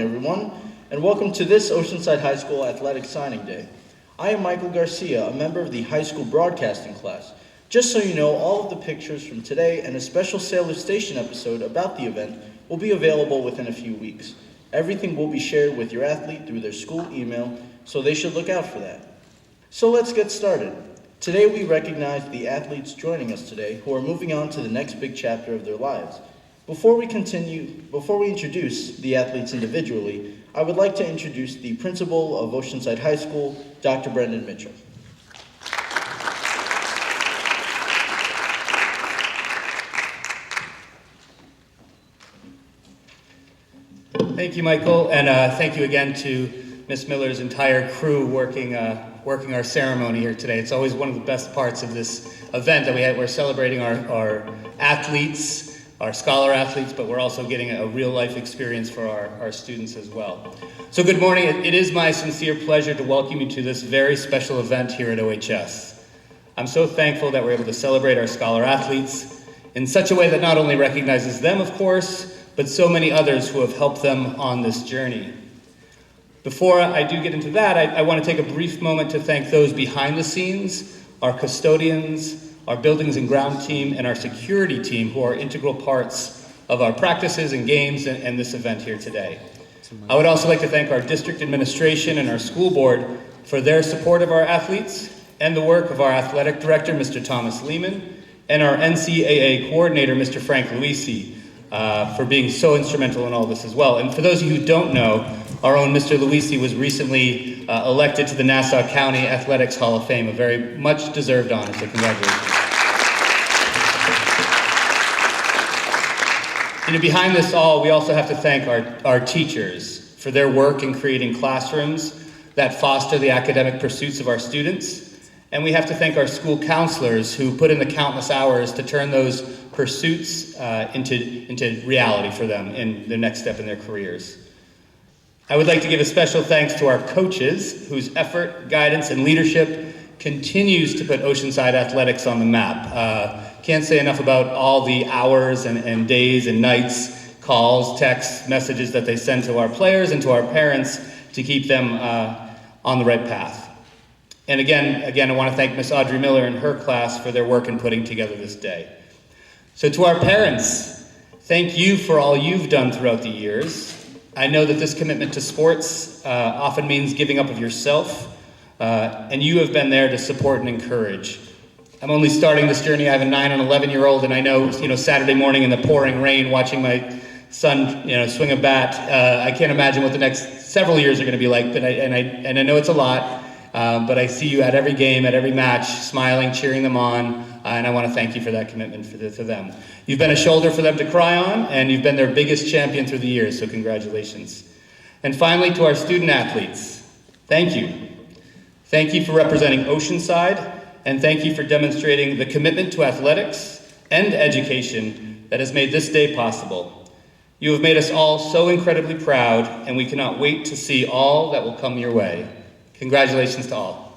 everyone, and welcome to this Oceanside High School Athletic Signing Day. I am Michael Garcia, a member of the high school broadcasting class. Just so you know, all of the pictures from today and a special Sailor Station episode about the event will be available within a few weeks. Everything will be shared with your athlete through their school email, so they should look out for that. So let's get started. Today we recognize the athletes joining us today who are moving on to the next big chapter of their lives. Before we introduce the athletes individually, I would like to introduce the principal of Oceanside High School, Dr. Brendan Mitchell. Thank you, Michael, and thank you again to Ms. Miller's entire crew working our ceremony here today. It's always one of the best parts of this event that we're celebrating our athletes, our scholar athletes, but we're also getting a real life experience for our students as well. So good morning. It is my sincere pleasure to welcome you to this very special event here at OHS. I'm so thankful that we're able to celebrate our scholar athletes in such a way that not only recognizes them, of course, but so many others who have helped them on this journey. Before I do get into that, I want to take a brief moment to thank those behind the scenes, our custodians, our buildings and ground team, and our security team who are integral parts of our practices and games and this event here today. I would also like to thank our district administration and our school board for their support of our athletes and the work of our athletic director, Mr. Thomas Lehman, and our NCAA coordinator, Mr. Frank Luisi, for being so instrumental in all this as well. And for those of you who don't know, our own Mr. Luisi was recently elected to the Nassau County Athletics Hall of Fame, a very much deserved honor, so congratulations. Behind this all, we also have to thank our teachers for their work in creating classrooms that foster the academic pursuits of our students. And we have to thank our school counselors who put in the countless hours to turn those pursuits into reality for them in their next step in their careers. I would like to give a special thanks to our coaches whose effort, guidance, and leadership continues to put Oceanside athletics on the map. Can't say enough about all the hours and days and nights, calls, texts, messages that they send to our players and to our parents to keep them on the right path. And again, I want to thank Miss Audrey Miller and her class for their work in putting together this day. So to our parents, thank you for all you've done throughout the years. I know that this commitment to sports often means giving up of yourself, and you have been there to support and encourage. I'm only starting this journey. I have a 9 and 11-year-old, and I know, Saturday morning in the pouring rain, watching my son, swing a bat. I can't imagine what the next several years are going to be like. But I know it's a lot. But I see you at every game, at every match, smiling, cheering them on, and I want to thank you for that commitment to them. You've been a shoulder for them to cry on, and you've been their biggest champion through the years, so congratulations. And finally, to our student athletes, thank you. Thank you for representing Oceanside, and thank you for demonstrating the commitment to athletics and education that has made this day possible. You have made us all so incredibly proud, and we cannot wait to see all that will come your way. Congratulations to all.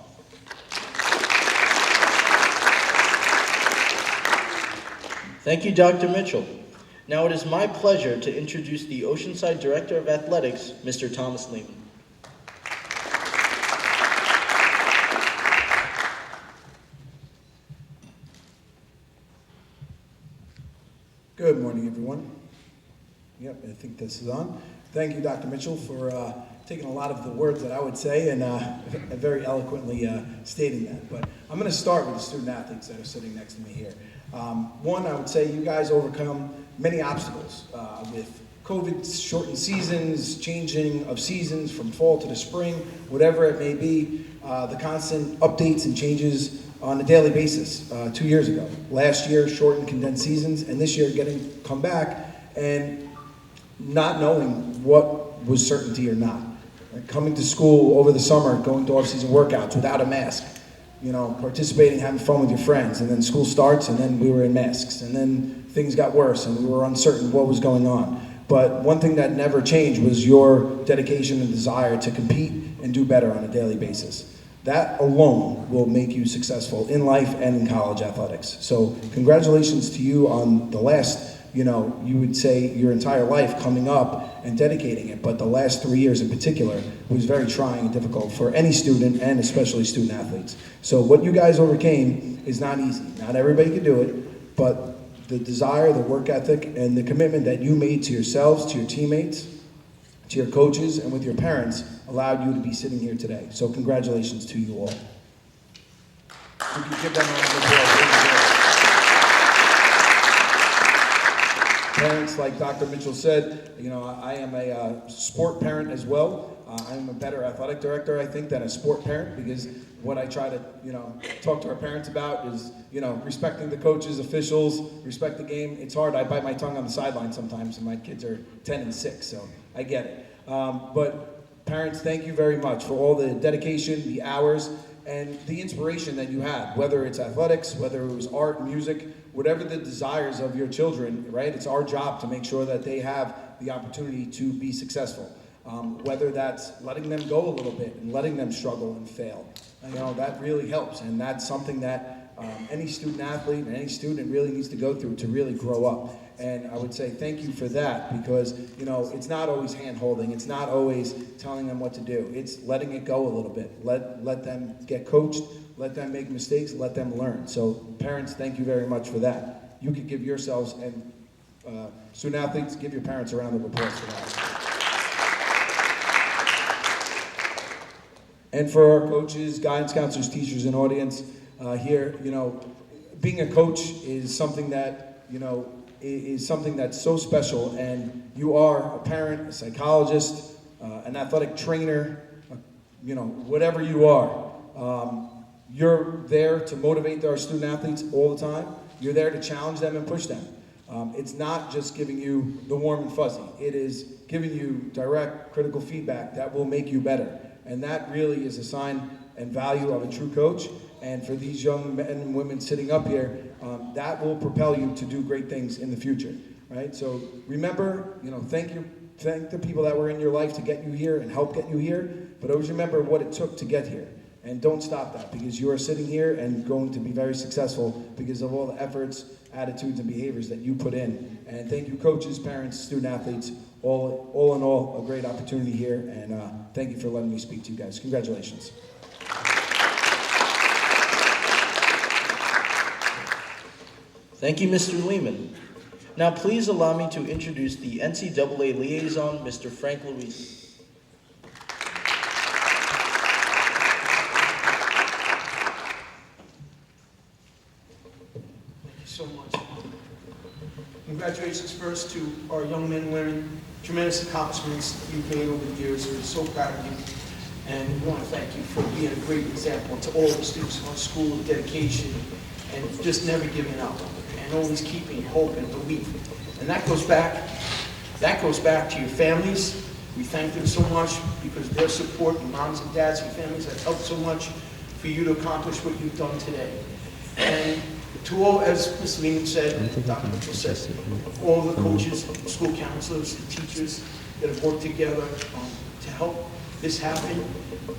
Thank you, Dr. Mitchell. Now it is my pleasure to introduce the Oceanside Director of Athletics, Mr. Thomas Lehman. Good morning, everyone. Yep, I think this is on. Thank you, Dr. Mitchell, for taking a lot of the words that I would say and very eloquently stating that. But I'm going to start with the student athletes that are sitting next to me here. One, I would say you guys overcome many obstacles with COVID shortened seasons, changing of seasons from fall to the spring, whatever it may be, the constant updates and changes on a daily basis 2 years ago. Last year, shortened condensed seasons, and this year come back and not knowing what was certainty or not. Coming to school over the summer, going to off-season workouts without a mask, participating, having fun with your friends, and then school starts, and then we were in masks, and then things got worse, and we were uncertain what was going on. But one thing that never changed was your dedication and desire to compete and do better on a daily basis. That alone will make you successful in life and in college athletics. So congratulations to you on the last you would say your entire life coming up and dedicating it, but the last 3 years in particular was very trying and difficult for any student and especially student athletes. So what you guys overcame is not easy. Not everybody can do it, but the desire, the work ethic, and the commitment that you made to yourselves, to your teammates, to your coaches, and with your parents allowed you to be sitting here today. So congratulations to you all. We can give them a round of applause. Parents, like Dr. Mitchell said, I am a sport parent as well. I'm a better athletic director, I think, than a sport parent, because what I try to, talk to our parents about is, respecting the coaches, officials, respect the game. It's hard. I bite my tongue on the sideline sometimes, and my kids are 10 and 6, so I get it. But parents, thank you very much for all the dedication, the hours, and the inspiration that you had, whether it's athletics, whether it was art, music, whatever the desires of your children, right? It's our job to make sure that they have the opportunity to be successful. Whether that's letting them go a little bit and letting them struggle and fail. That really helps, and that's something that any student athlete and any student really needs to go through to really grow up. And I would say thank you for that, because it's not always hand-holding, it's not always telling them what to do, it's letting it go a little bit. Let them get coached, let them make mistakes, let them learn. So parents, thank you very much for that. You could give yourselves, and student athletes, give your parents a round of applause for that. And for our coaches, guidance counselors, teachers, and audience here, being a coach is something that, is something that's so special, and you are a parent, a psychologist, an athletic trainer, whatever you are. You're there to motivate our student athletes all the time. You're there to challenge them and push them. It's not just giving you the warm and fuzzy. It is giving you direct, critical feedback that will make you better. And that really is a sign and value of a true coach. And for these young men and women sitting up here, that will propel you to do great things in the future, right? So remember, thank the people that were in your life to get you here and help get you here, but always remember what it took to get here. And don't stop that, because you are sitting here and going to be very successful because of all the efforts, attitudes, and behaviors that you put in. And thank you, coaches, parents, student athletes, all in all, a great opportunity here. And thank you for letting me speak to you guys. Congratulations. Thank you, Mr. Lehman. Now please allow me to introduce the NCAA liaison, Mr. Frank Louise. So much. Congratulations first to our young men and women. Tremendous accomplishments you've made over the years. We're so proud of you. And we want to thank you for being a great example to all the students in our school, dedication, and just never giving up, and always keeping hope and belief. And that goes back to your families. We thank them so much because their support, your moms and dads and families, have helped so much for you to accomplish what you've done today. And to all, as Ms. Lehman said, and Dr. Mitchell said, all the coaches, school counselors, and teachers that have worked together to help this happen,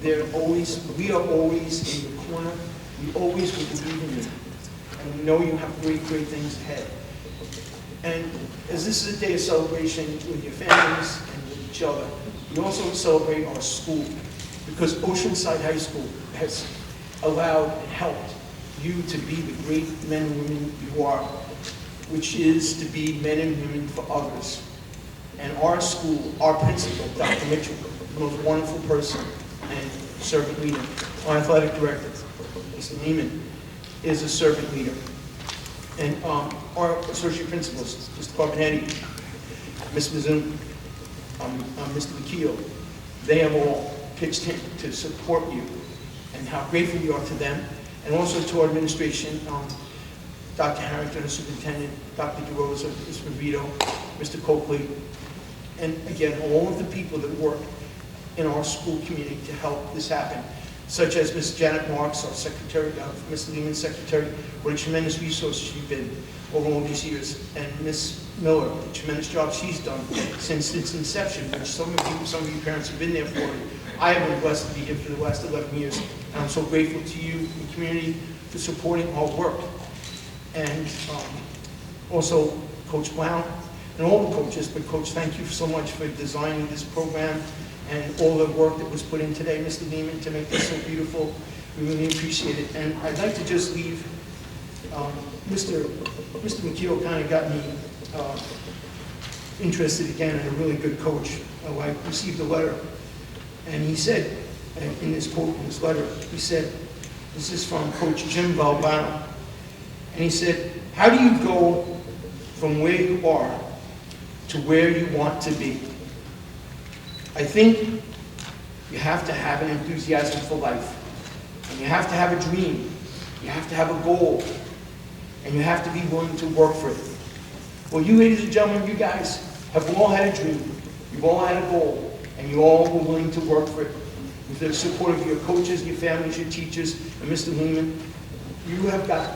we are always in your corner. We always will believe in you. And we know you have great, great things ahead. And as this is a day of celebration with your families and with each other, we also celebrate our school, because Oceanside High School has allowed and helped you to be the great men and women you are, which is to be men and women for others. And our school, our principal, Dr. Mitchell, the most wonderful person and servant leader. Our athletic director, Mr. Lehman, is a servant leader. And our associate principals, Mr. Carbonetti, Ms. Mizzou, Mr. McKeough, they have all pitched in to support you, and how grateful we are to them. And also to our administration, Dr. Harrington, the superintendent, Dr. DeRosa, Mr. Vito, Mr. Coakley, and again, all of the people that work in our school community to help this happen, such as Ms. Janet Marks, our secretary, Ms. Lehman's secretary, what a tremendous resource she's been over all these years, and Ms. Miller, the tremendous job she's done since its inception, which some of you parents have been there for. I have been blessed to be here for the last 11 years, and I'm so grateful to you, the community, for supporting our work. And also, Coach Brown, and all the coaches. But Coach, thank you so much for designing this program and all the work that was put in today, Mr. Lehman, to make this so beautiful. We really appreciate it. And I'd like to just leave, Mr. McCabe kind of got me interested again in a really good coach. I received a letter, and he said, in this quote, in this letter, he said, this is from Coach Jim Valbano, and he said, how do you go from where you are to where you want to be? I think you have to have an enthusiasm for life, and you have to have a dream, you have to have a goal, and you have to be willing to work for it. Well, you ladies and gentlemen, you guys have all had a dream, you've all had a goal, and you all were willing to work for it. With the support of your coaches, your families, your teachers, and Mr. Lehman, you have done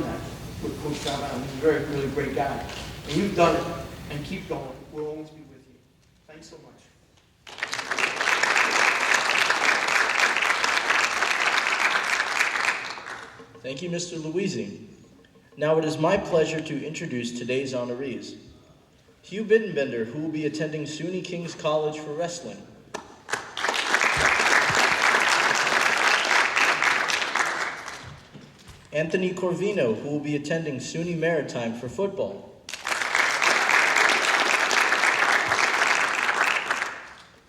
that with Coach Valbano. He's a very, really great guy. And you've done it, and keep going. We'll always be with you. Thanks so much. Thank you, Mr. Luisi. Now it is my pleasure to introduce today's honorees. Hugh Bittenbender, who will be attending SUNY King's College for wrestling. Anthony Corvino, who will be attending SUNY Maritime for football.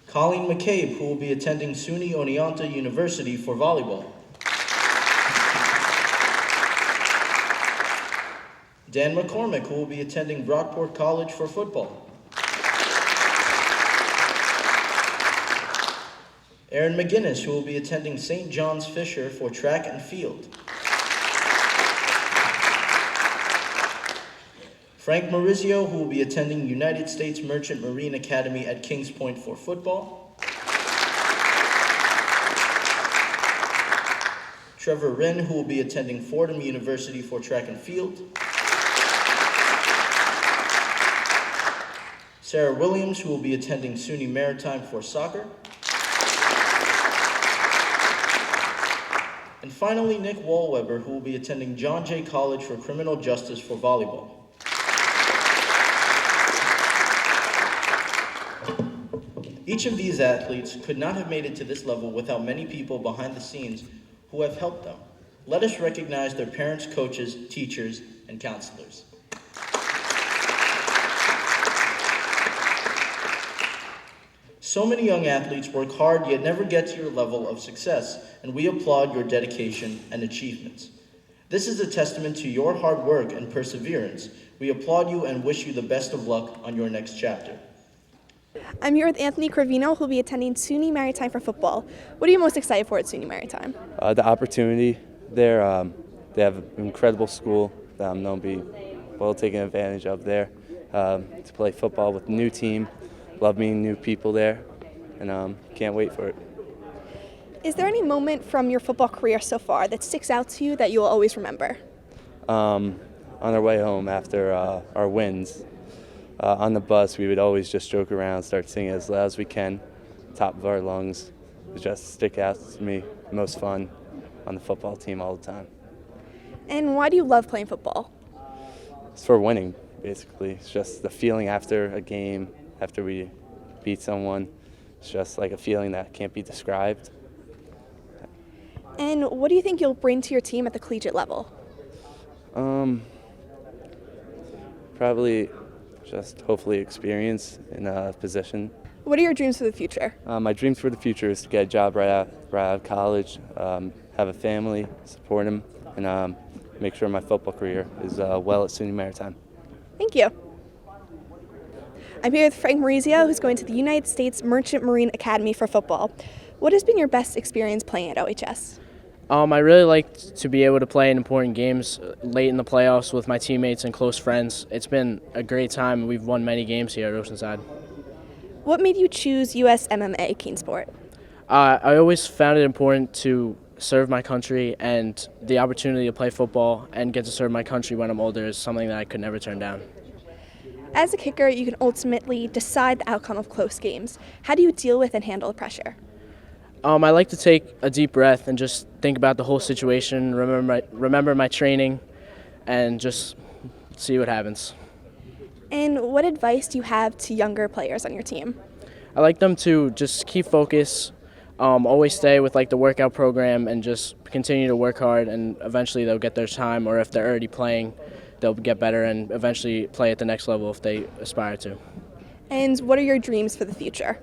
Colleen McCabe, who will be attending SUNY Oneonta University for volleyball. Dan McCormick, who will be attending Brockport College for football. Erin McGuinness, who will be attending St. John's Fisher for track and field. Frank Morizio, who will be attending United States Merchant Marine Academy at Kings Point for football. Trevor Rinn, who will be attending Fordham University for track and field. Sara Williams, who will be attending SUNY Maritime for soccer. And finally, Nick Wollweber, who will be attending John Jay College for criminal justice for volleyball. Each of these athletes could not have made it to this level without many people behind the scenes who have helped them. Let us recognize their parents, coaches, teachers, and counselors. So many young athletes work hard yet never get to your level of success, and we applaud your dedication and achievements. This is a testament to your hard work and perseverance. We applaud you and wish you the best of luck on your next chapter. I'm here with Anthony Corvino, who will be attending SUNY Maritime for football. What are you most excited for at SUNY Maritime? The opportunity there. They have an incredible school that I'm known to be well taken advantage of there. To play football with a new team, love meeting new people there, and can't wait for it. Is there any moment from your football career so far that sticks out to you that you will always remember? On our way home after our wins, on the bus, we would always just joke around, start singing as loud as we can, top of our lungs. It just stick out to me, most fun on the football team all the time. And why do you love playing football? It's for winning, basically. It's just the feeling after a game, after we beat someone. It's just like a feeling that can't be described. And what do you think you'll bring to your team at the collegiate level? Probably just hopefully experience in a position. What are your dreams for the future? My dreams for the future is to get a job right out of college, have a family, support them, and make sure my football career is well at SUNY Maritime. Thank you. I'm here with Frank Morizio, who's going to the United States Merchant Marine Academy for football. What has been your best experience playing at OHS? I really like to be able to play in important games late in the playoffs with my teammates and close friends. It's been a great time. We've won many games here at Oceanside. What made you choose US MMA Kingsport? I always found it important to serve my country, and the opportunity to play football and get to serve my country when I'm older is something that I could never turn down. As a kicker, you can ultimately decide the outcome of close games. How do you deal with and handle the pressure? I like to take a deep breath and just think about the whole situation, remember my training, and just see what happens. And what advice do you have to younger players on your team? I like them to just keep focus, always stay with like the workout program and just continue to work hard, and eventually they'll get their time, or if they're already playing, they'll get better and eventually play at the next level if they aspire to. And what are your dreams for the future?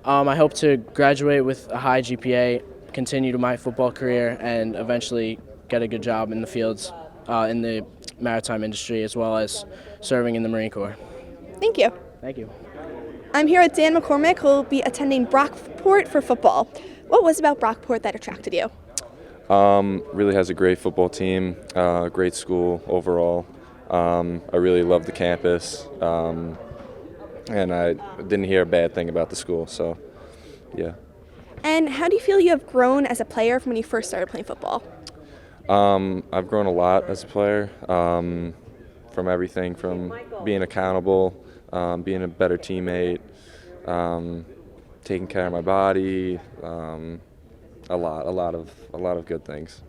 I hope to graduate with a high GPA, continue to my football career, and eventually get a good job in the fields, in the maritime industry, as well as serving in the Marine Corps. Thank you. Thank you. I'm here with Dan McCormick, who will be attending Brockport for football. What was about Brockport that attracted you? Really has a great football team, great school overall. I really love the campus, and I didn't hear a bad thing about the school, so yeah. And how do you feel you have grown as a player from when you first started playing football? I've grown a lot as a player, from everything from being accountable, being a better teammate, taking care of my body, a lot of good things.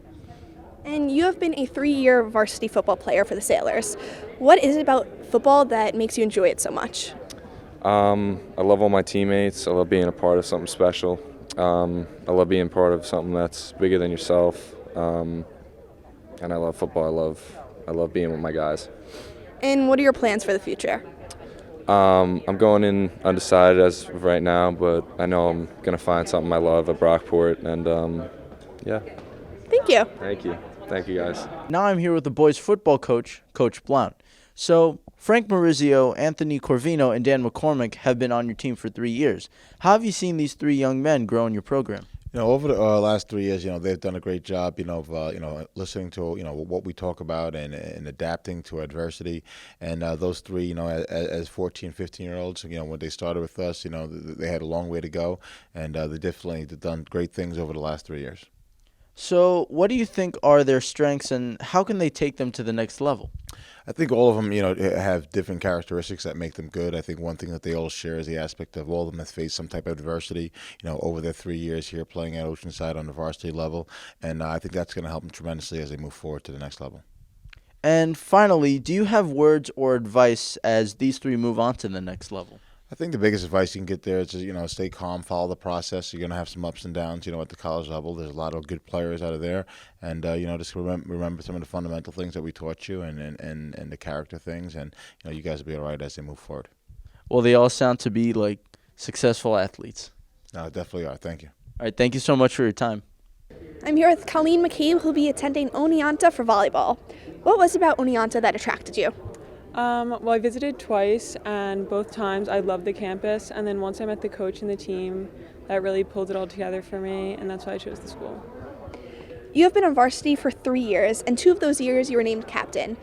And you have been a 3-year varsity football player for the Sailors. What is it about football that makes you enjoy it so much? I love all my teammates. I love being a part of something special. I love being part of something that's bigger than yourself. And I love football. I love being with my guys. And what are your plans for the future? I'm going in undecided as of right now, but I know I'm going to find something I love at Brockport, and yeah. Thank you. Thank you. Thank you, guys. Now I'm here with the boys' football coach, Coach Blount. So, Frank Morizio, Anthony Corvino, and Dan McCormick have been on your team for 3 years. How have you seen these 3 young men grow in your program? Over the last 3 years, they've done a great job, of listening to, what we talk about and adapting to adversity. And those three, as 14, 15-year-olds, when they started with us, they had a long way to go. And they definitely done great things over the last 3 years. So, what do you think are their strengths, and how can they take them to the next level? I think all of them, have different characteristics that make them good. I think one thing that they all share is the aspect of all of them have faced some type of adversity, over their 3 years here playing at Oceanside on the varsity level. And I think that's going to help them tremendously as they move forward to the next level. And finally, do you have words or advice as these 3 move on to the next level? I think the biggest advice you can get there is to, stay calm, follow the process. You're going to have some ups and downs, at the college level. There's a lot of good players out of there. And, just remember some of the fundamental things that we taught you and the character things. And, you guys will be all right as they move forward. Well, they all sound to be like successful athletes. No, definitely are. Thank you. All right, thank you so much for your time. I'm here with Colleen McCabe, who will be attending Oneonta for volleyball. What was it about Oneonta that attracted you? Well, I visited twice, and both times I loved the campus. And then once I met the coach and the team, that really pulled it all together for me, and that's why I chose the school. You have been on varsity for 3 years, and 2 of those years you were named captain.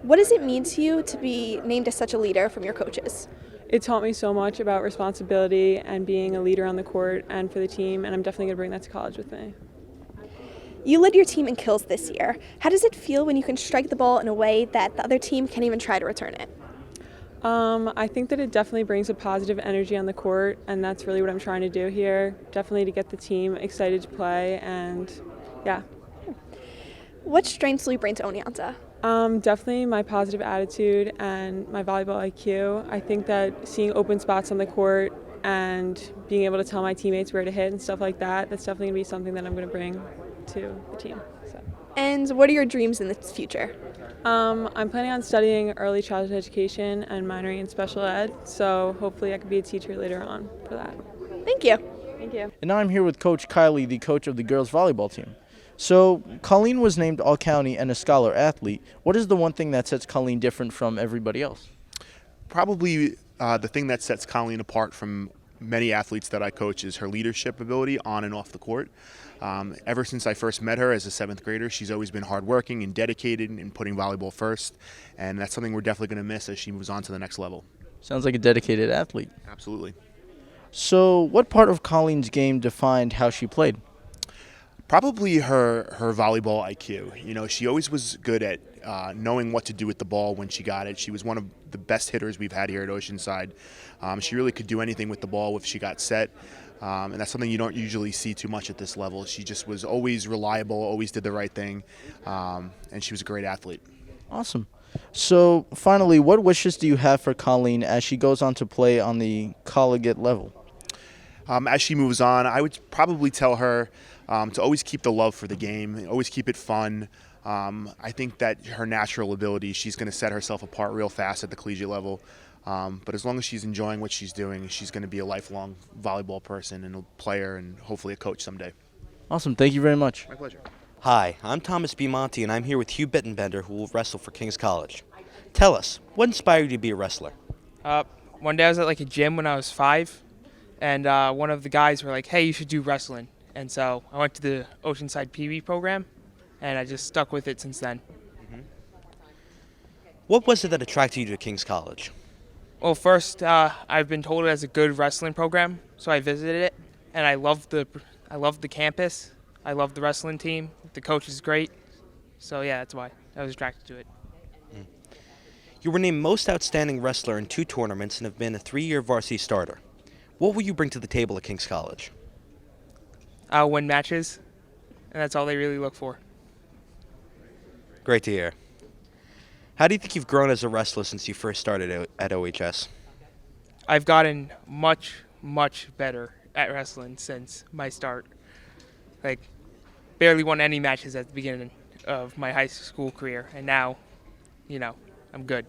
What does it mean to you to be named as such a leader from your coaches? It taught me so much about responsibility and being a leader on the court and for the team, and I'm definitely going to bring that to college with me. You led your team in kills this year. How does it feel when you can strike the ball in a way that the other team can't even try to return it? I think that it definitely brings a positive energy on the court, and that's really what I'm trying to do here. Definitely to get the team excited to play, and yeah. What strengths will you bring to Oneonta? Definitely my positive attitude and my volleyball IQ. I think that seeing open spots on the court and being able to tell my teammates where to hit and stuff like that, that's definitely going to be something that I'm going to bring to the team. So. And what are your dreams in the future? I'm planning on studying early childhood education and minoring in special ed, so hopefully I could be a teacher later on for that. Thank you. Thank you. And now I'm here with Coach Kylie, the coach of the girls volleyball team. So, Colleen was named All-County and a Scholar Athlete. What is the one thing that sets Colleen different from everybody else? Probably the thing that sets Colleen apart from many athletes that I coach is her leadership ability on and off the court. Ever since I first met her as a 7th grader, she's always been hardworking and dedicated and putting volleyball first, and that's something we're definitely going to miss as she moves on to the next level. Sounds like a dedicated athlete. Absolutely. So, what part of Colleen's game defined how she played? Probably her volleyball IQ. You know, she always was good at knowing what to do with the ball when she got it. She was one of the best hitters we've had here at Oceanside. She really could do anything with the ball if she got set, and that's something you don't usually see too much at this level. She just was always reliable, always did the right thing, and she was a great athlete. Awesome. So, finally, what wishes do you have for Colleen as she goes on to play on the collegiate level? As she moves on, I would probably tell her to always keep the love for the game, always keep it fun. I think that her natural ability, she's going to set herself apart real fast at the collegiate level. But as long as she's enjoying what she's doing, she's going to be a lifelong volleyball person and a player and hopefully a coach someday. Awesome. Thank you very much. My pleasure. Hi, I'm Thomas B. Monty, and I'm here with Hugh Bittenbender, who will wrestle for King's College. Tell us, what inspired you to be a wrestler? One day I was at like a gym when I was 5, and one of the guys were like, "Hey, you should do wrestling." And so I went to the Oceanside PB program, and I just stuck with it since then. What was it that attracted you to King's College? Well, first, I've been told it has a good wrestling program, so I visited it, and I loved the campus. I loved the wrestling team. The coach is great. So yeah, that's why I was attracted to it. You were named Most Outstanding Wrestler in 2 tournaments and have been a 3-year varsity starter. What will you bring to the table at King's College? I'll win matches, and that's all they really look for. Great to hear. How do you think you've grown as a wrestler since you first started at OHS? I've gotten much, much better at wrestling since my start. Like, barely won any matches at the beginning of my high school career, and now, I'm good.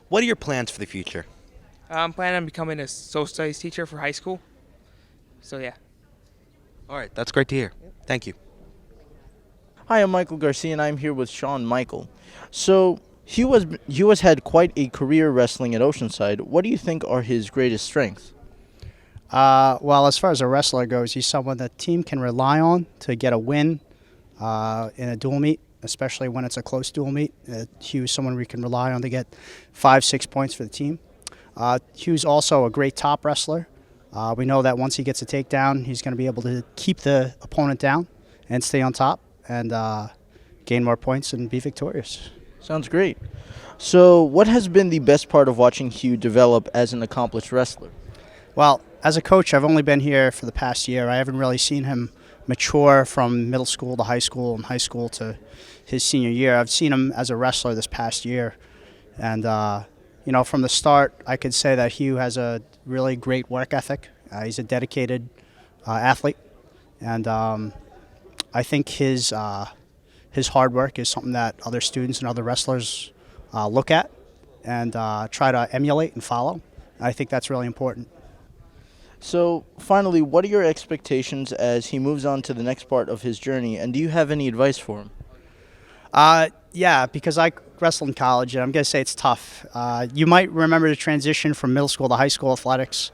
What are your plans for the future? I'm planning on becoming a social studies teacher for high school. So yeah. All right, that's great to hear. Thank you. Hi, I'm Michael Garcia, and I'm here with Sean Michael. So, Hugh has had quite a career wrestling at Oceanside. What do you think are his greatest strengths? Well, as far as a wrestler goes, he's someone that team can rely on to get a win in a dual meet, especially when it's a close dual meet. Hugh's someone we can rely on to get 5-6 points for the team. Hugh's also a great top wrestler. We know that once he gets a takedown, he's going to be able to keep the opponent down and stay on top and gain more points and be victorious. Sounds great. So, what has been the best part of watching Hugh develop as an accomplished wrestler? Well, as a coach, I've only been here for the past year. I haven't really seen him mature from middle school to high school and high school to his senior year. I've seen him as a wrestler this past year. And, from the start, I could say that Hugh has a really great work ethic. He's a dedicated athlete. And I think his hard work is something that other students and other wrestlers look at and try to emulate and follow. I think that's really important. So, finally, what are your expectations as he moves on to the next part of his journey, and do you have any advice for him? Yeah, because I wrestled in college, and I'm going to say it's tough. You might remember the transition from middle school to high school athletics,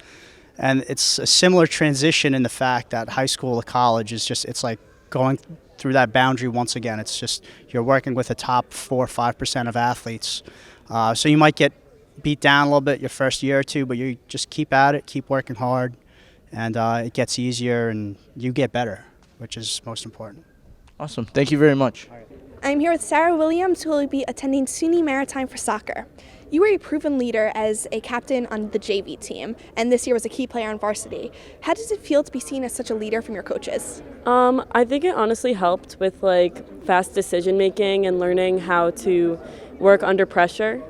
and it's a similar transition in the fact that high school to college it's like going through that boundary once again. It's just you're working with the top 4 or 5% of athletes. So you might get beat down a little bit your first year or two, but you just keep at it, keep working hard, and it gets easier and you get better, which is most important. Awesome. Thank you very much. I'm here with Sara Williams, who will be attending SUNY Maritime for soccer. You were a proven leader as a captain on the JV team, and this year was a key player on varsity. How does it feel to be seen as such a leader from your coaches? I think it honestly helped with fast decision making and learning how to work under pressure.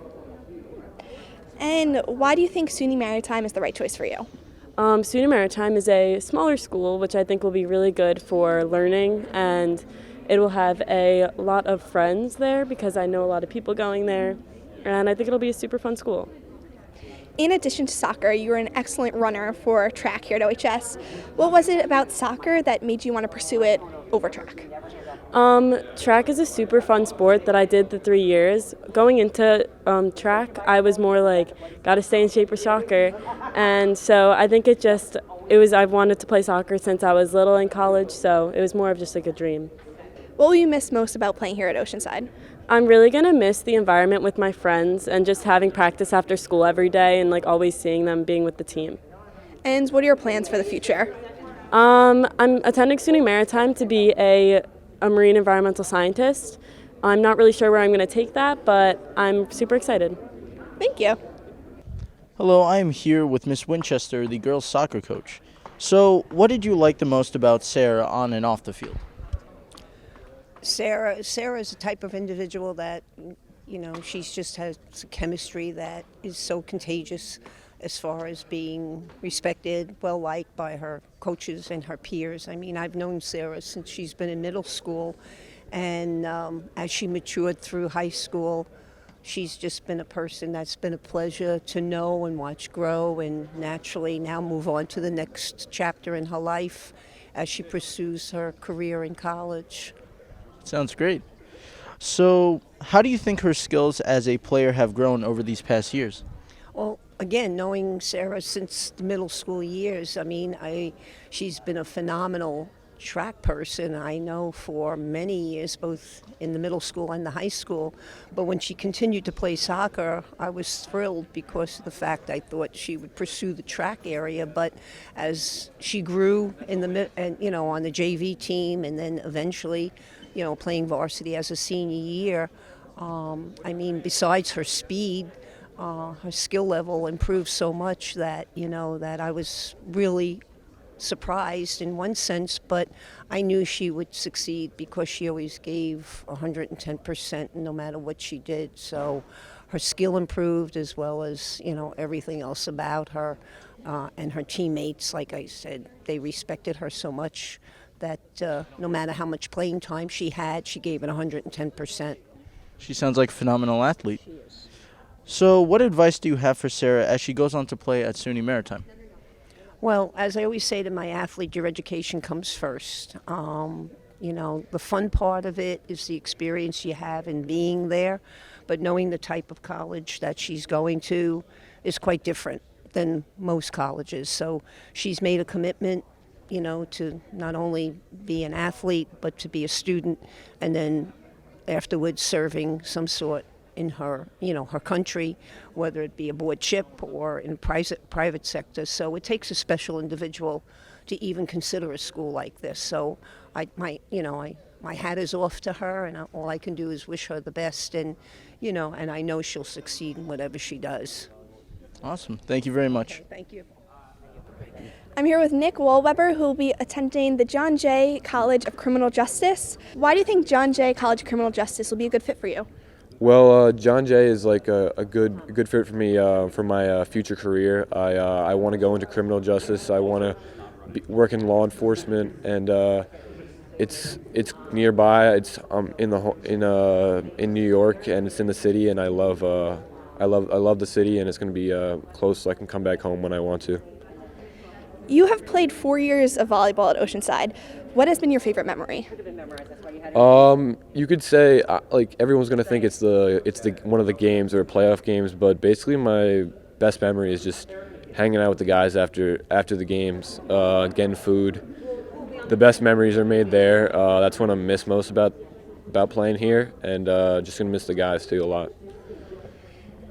And why do you think SUNY Maritime is the right choice for you? SUNY Maritime is a smaller school, which I think will be really good for learning, and it will have a lot of friends there because I know a lot of people going there, and I think it'll be a super fun school. In addition to soccer, you were an excellent runner for track here at OHS. What was it about soccer that made you want to pursue it over track? Track is a super fun sport that I did the 3 years. Going into track, I was more gotta stay in shape for soccer. And so I think I've wanted to play soccer since I was little in college, so it was more of just a dream. What will you miss most about playing here at Oceanside? I'm really going to miss the environment with my friends and just having practice after school every day and always seeing them being with the team. And what are your plans for the future? I'm attending SUNY Maritime to be a marine environmental scientist. I'm not really sure where I'm going to take that, but I'm super excited. Thank you. Hello, I am here with Miss Winchester, the girls' soccer coach. So, what did you like the most about Sara on and off the field? Sarah is the type of individual that, she's just has a chemistry that is so contagious as far as being respected, well liked by her coaches and her peers. I mean, I've known Sara since she's been in middle school, and as she matured through high school, she's just been a person that's been a pleasure to know and watch grow, and naturally now move on to the next chapter in her life as she pursues her career in college. Sounds great. So, how do you think her skills as a player have grown over these past years? Well, again, knowing Sara since the middle school years, I mean, she's been a phenomenal track person, I know, for many years, both in the middle school and the high school. But when she continued to play soccer, I was thrilled because of the fact I thought she would pursue the track area. But as she grew on the JV team, and then eventually, playing varsity as a senior year, I mean, besides her speed, her skill level improved so much that, that I was really surprised in one sense, but I knew she would succeed because she always gave 110% no matter what she did. So her skill improved, as well as, everything else about her. And her teammates, like I said, they respected her so much that no matter how much playing time she had, she gave it 110%. She sounds like a phenomenal athlete. She is. So, what advice do you have for Sara as she goes on to play at SUNY Maritime? Well, as I always say to my athlete, your education comes first. The fun part of it is the experience you have in being there, but knowing the type of college that she's going to is quite different than most colleges. So she's made a commitment, to not only be an athlete, but to be a student, and then afterwards serving some sort in her, her country, whether it be aboard ship or in private sector. So it takes a special individual to even consider a school like this. So my hat is off to her, and all I can do is wish her the best, and and I know she'll succeed in whatever she does. Awesome. Thank you very much. Okay, thank you. I'm here with Nick Wollweber, who will be attending the John Jay College of Criminal Justice. Why do you think John Jay College of Criminal Justice will be a good fit for you? Well, John Jay is like a good fit for me for my future career. I want to go into criminal justice. I want to work in law enforcement, and it's nearby. It's in New York, and it's in the city, and I love the city, and it's going to be close, so I can come back home when I want to. You have played 4 years of volleyball at Oceanside. What has been your favorite memory? You could say everyone's gonna think it's one of the games or playoff games, but basically my best memory is just hanging out with the guys after the games, getting food. The best memories are made there. That's what I miss most about playing here, and just gonna miss the guys too a lot.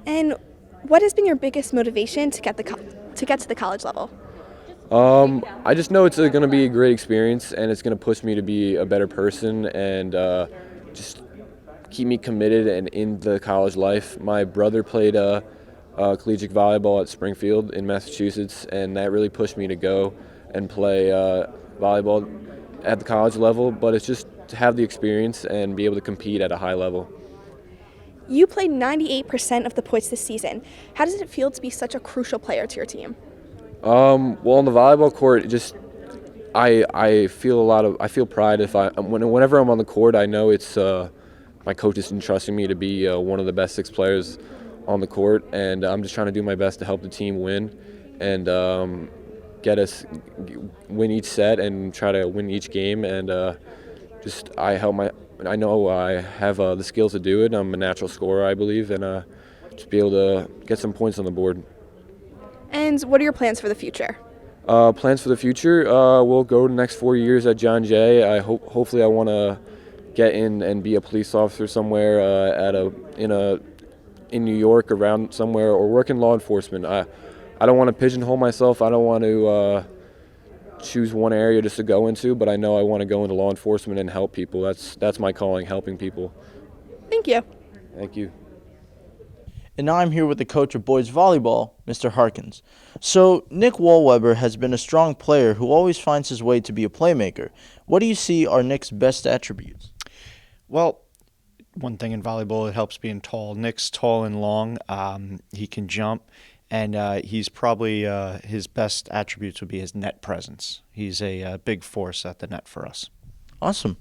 And what has been your biggest motivation to get to the college level? I just know it's going to be a great experience, and it's going to push me to be a better person, and just keep me committed and in the college life. My brother played collegiate volleyball at Springfield in Massachusetts, and that really pushed me to go and play volleyball at the college level, but it's just to have the experience and be able to compete at a high level. You played 98% of the points this season. How does it feel to be such a crucial player to your team? Well, on the volleyball court, I feel pride whenever I'm on the court. I know it's my coach is entrusting me to be one of the best 6 players on the court, and I'm just trying to do my best to help the team win and win each set and try to win each game. And I know I have the skills to do it. I'm a natural scorer, I believe, and just be able to get some points on the board. And what are your plans for the future? Plans for the future, we'll go the next 4 years at John Jay. Hopefully I want to get in and be a police officer somewhere in New York, around somewhere, or work in law enforcement. I don't want to pigeonhole myself. I don't want to choose one area just to go into, but I know I want to go into law enforcement and help people. That's my calling, helping people. Thank you. Thank you. And now I'm here with the coach of boys volleyball, Mr. Harkins. So, Nick Wollweber has been a strong player who always finds his way to be a playmaker. What do you see are Nick's best attributes? Well, one thing in volleyball, it helps being tall. Nick's tall and long. He can jump, and he's probably his best attributes would be his net presence. He's a big force at the net for us. Awesome.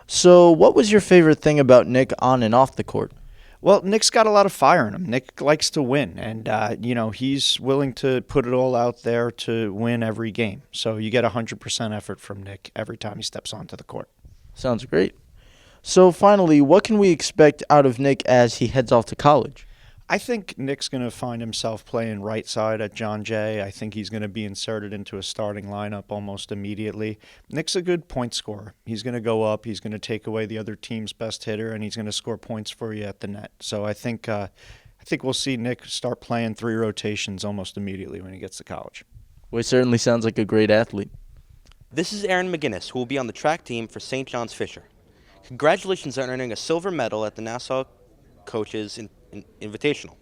So, what was your favorite thing about Nick on and off the court? Well, Nick's got a lot of fire in him. Nick likes to win, and he's willing to put it all out there to win every game. So you get 100% effort from Nick every time he steps onto the court. Sounds great. So, finally, what can we expect out of Nick as he heads off to college? I think Nick's going to find himself playing right side at John Jay. I think he's going to be inserted into a starting lineup almost immediately. Nick's a good point scorer. He's going to go up. He's going to take away the other team's best hitter, and he's going to score points for you at the net. So I think we'll see Nick start playing 3 rotations almost immediately when he gets to college. Well, he certainly sounds like a great athlete. This is Erin McGuinness, who will be on the track team for St. John's Fisher. Congratulations on earning a silver medal at the Nassau Coaches Invitational.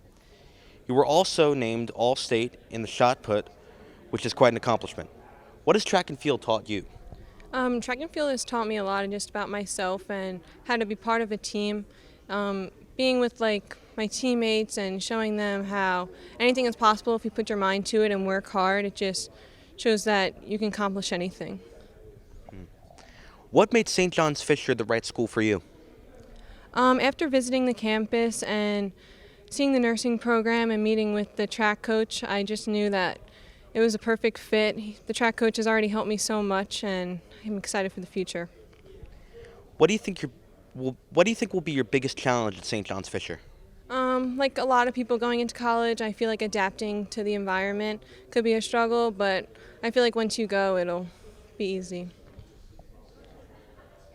You were also named All-State in the shot put, which is quite an accomplishment. What has track and field taught you? Track and field has taught me a lot just about myself and how to be part of a team. Being with my teammates and showing them how anything is possible if you put your mind to it and work hard. It just shows that you can accomplish anything. What made St. John's Fisher the right school for you? After visiting the campus and seeing the nursing program and meeting with the track coach, I just knew that it was a perfect fit. The track coach has already helped me so much, and I'm excited for the future. What do you think will be your biggest challenge at St. John's Fisher? Like a lot of people going into college, I feel like adapting to the environment could be a struggle, but I feel like once you go, it'll be easy.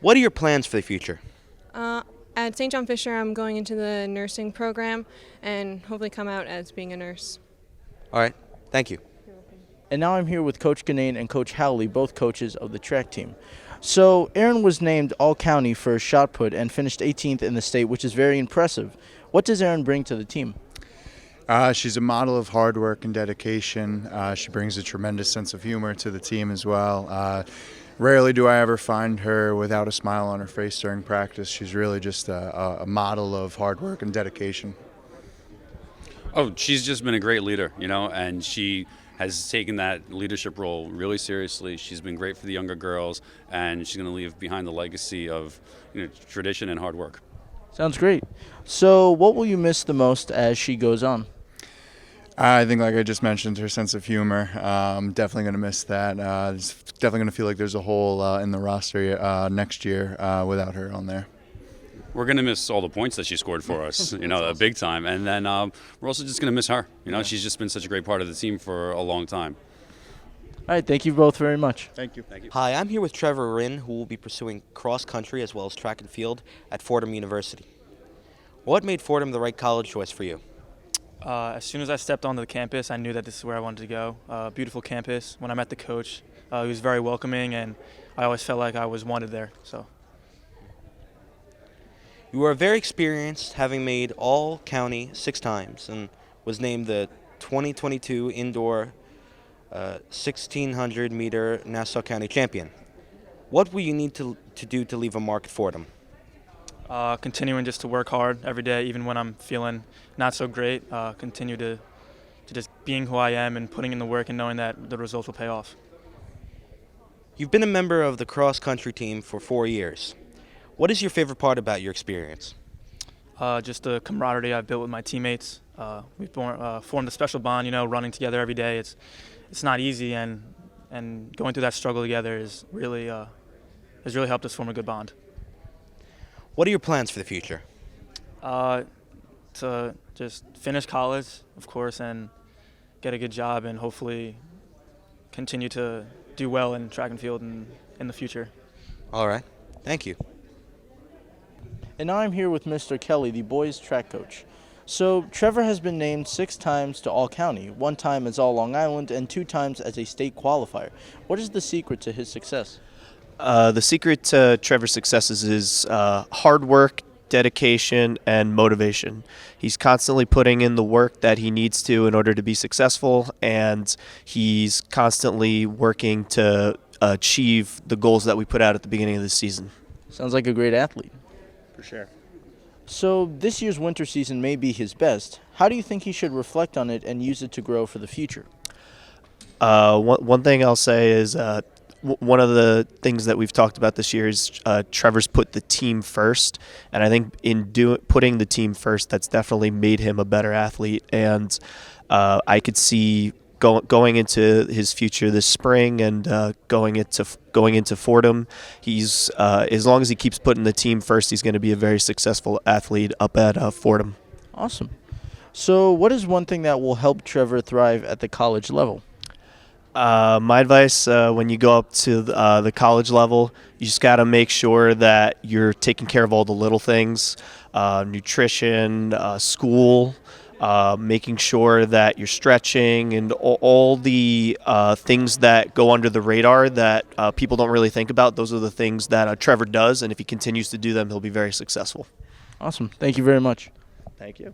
What are your plans for the future? At St. John Fisher, I'm going into the nursing program and hopefully come out as being a nurse. All right. Thank you. And now I'm here with Coach Ganane and Coach Howley, both coaches of the track team. So, Erin was named All-County for shot put and finished 18th in the state, which is very impressive. What does Erin bring to the team? She's a model of hard work and dedication. She brings a tremendous sense of humor to the team as well. Rarely do I ever find her without a smile on her face during practice. She's really just a model of hard work and dedication. Oh, she's just been a great leader, and she has taken that leadership role really seriously. She's been great for the younger girls, and she's going to leave behind the legacy of tradition and hard work. Sounds great. So, what will you miss the most as she goes on? I think, like I just mentioned, her sense of humor. Definitely going to miss that. It's definitely going to feel like there's a hole in the roster next year without her on there. We're going to miss all the points that she scored for us, big time. And then we're also just going to miss her. She's just been such a great part of the team for a long time. All right, thank you both very much. Thank you. Hi, I'm here with Trevor Rinn, who will be pursuing cross country as well as track and field at Fordham University. What made Fordham the right college choice for you? As soon as I stepped onto the campus, I knew that this is where I wanted to go. Beautiful campus. When I met the coach, he was very welcoming, and I always felt like I was wanted there. So. You are very experienced, having made All-County 6 times and was named the 2022 Indoor 1,600-meter Nassau County champion. What will you need to do to leave a mark at Fordham? Continuing just to work hard every day, even when I'm feeling not so great. Continue to just being who I am and putting in the work and knowing that the results will pay off. You've been a member of the cross-country team for 4 years. What is your favorite part about your experience? Just the camaraderie I've built with my teammates. We've formed a special bond, running together every day. It's not easy, and going through that struggle together has really helped us form a good bond. What are your plans for the future? To just finish college, of course, and get a good job, and hopefully continue to do well in track and field in the future. All right. Thank you. And now I'm here with Mr. Kelly, the boys track coach. So, Trevor has been named 6 times to All-County, 1 time as All-Long Island, and 2 times as a state qualifier. What is the secret to his success? The secret to Trevor's successes is hard work, dedication, and motivation. He's constantly putting in the work that he needs to in order to be successful, and he's constantly working to achieve the goals that we put out at the beginning of the season. Sounds like a great athlete. For sure. So, this year's winter season may be his best. How do you think he should reflect on it and use it to grow for the future? One thing I'll say is one of the things that we've talked about this year is Trevor's put the team first, and I think in putting the team first, that's definitely made him a better athlete. And I could see going into his future this spring and going into Fordham, he's as long as he keeps putting the team first, he's going to be a very successful athlete up at Fordham. Awesome. So, what is one thing that will help Trevor thrive at the college level? My advice when you go up to the college level, you just got to make sure that you're taking care of all the little things, nutrition, school, making sure that you're stretching, and all the things that go under the radar that people don't really think about. Those are the things that Trevor does, and if he continues to do them, he'll be very successful. Awesome. Thank you very much. Thank you.